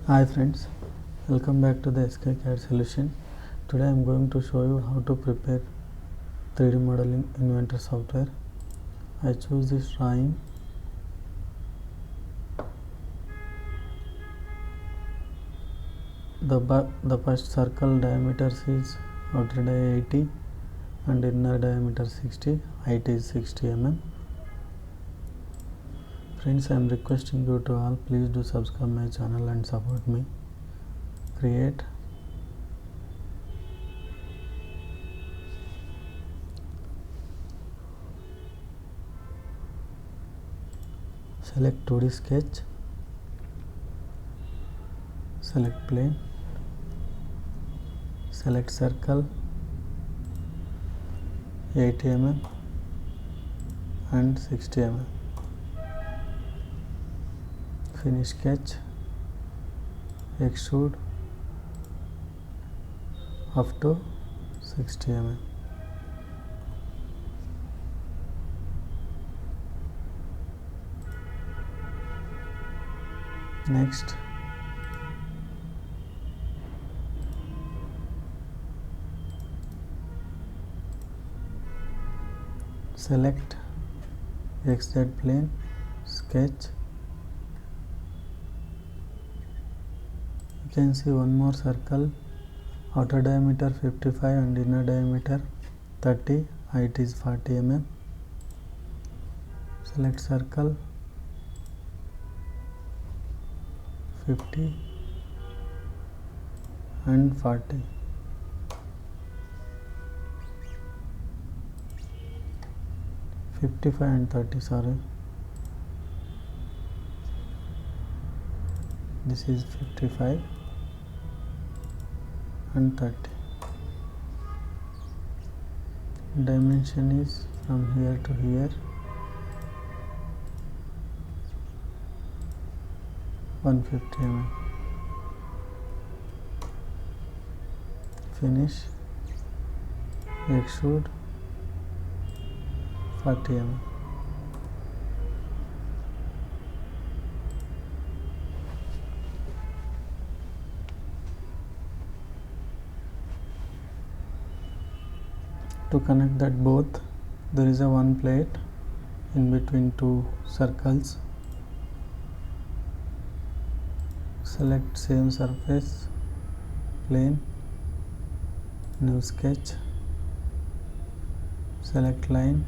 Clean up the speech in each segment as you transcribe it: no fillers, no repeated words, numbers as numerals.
Hi friends, welcome back to the SKCAD solution. Today I am going to show you how to prepare 3D modeling inventor software. I choose this drawing. The first circle diameter is outer dia 80 and inner diameter 60, height is 60 mm. Friends, I am requesting you to all please do subscribe my channel and support me. Create. Select 2D sketch. Select plane. Select circle 80 mm and 60 mm. Finish sketch. Extrude up to 60 mm. Next, select XZ plane, sketch. You can see one more circle, outer diameter 55 and inner diameter 30, height is 40 mm. Select circle 50 and 40. and 30, sorry. This is 55 and 30. Dimension is from here to here, 150 mm. Finish. Extrude 40 mm. To connect that both, there is a one plate in between two circles. Select same surface, plane, new sketch, select line,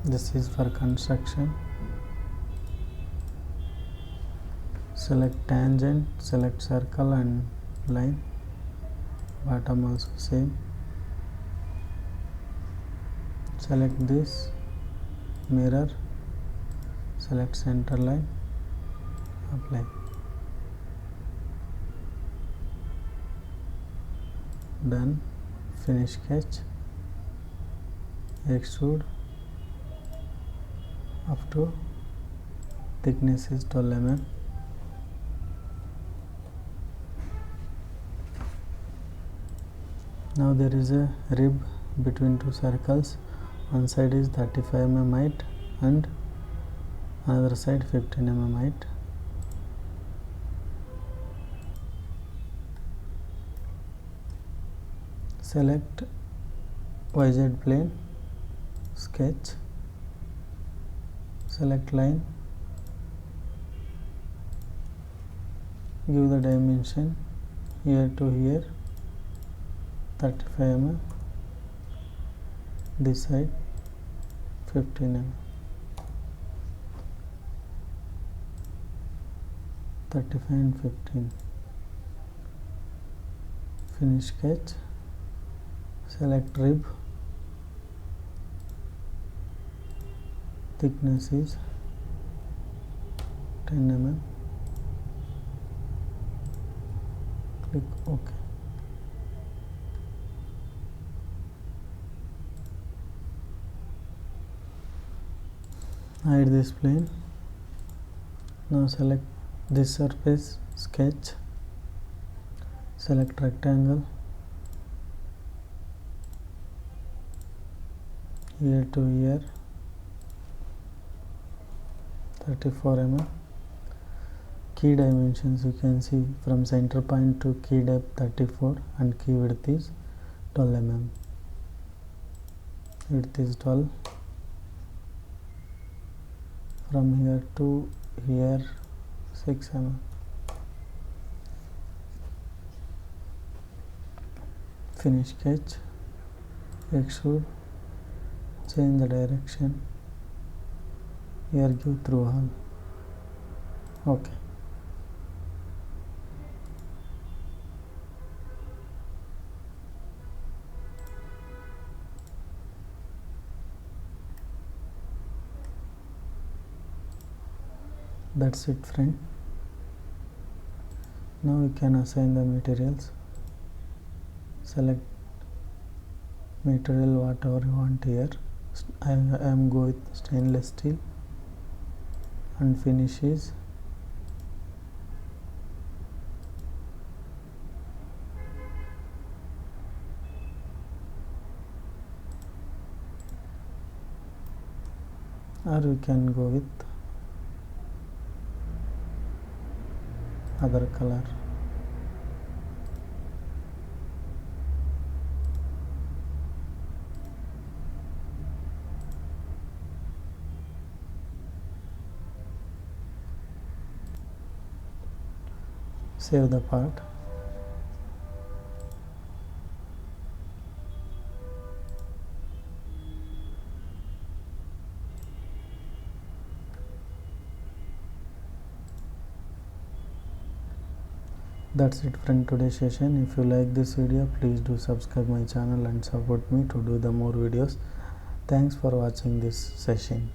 this is for construction. Select tangent, select circle and line, bottom also same. Select this mirror, select center line, apply. Done. Finish sketch. Extrude up to thickness is 12 mm. Now there is a rib between two circles. One side is 35 mm height and another side 15 mm height. Select YZ plane, sketch, select line, give the dimension here to here, 35 mm, this side 15 mm, 35 and 15. Finish sketch. Select rib, thickness is 10 mm, click OK. Hide this plane. Now select this surface, sketch, select rectangle, here to here 34 mm. Key dimensions you can see from center point to key depth 34 and key width is 12 mm. Width is 12. From here to here 6 mm. Finish sketch, extrude, change the direction, here give through hole. Okay. That's it, friend. Now we can assign the materials. Select material whatever you want here. I am going with stainless steel, and finish is or we can go with other color. Save the part. That's it from today's session. If you like this video, please do subscribe my channel and support me to do the more videos. Thanks for watching this session.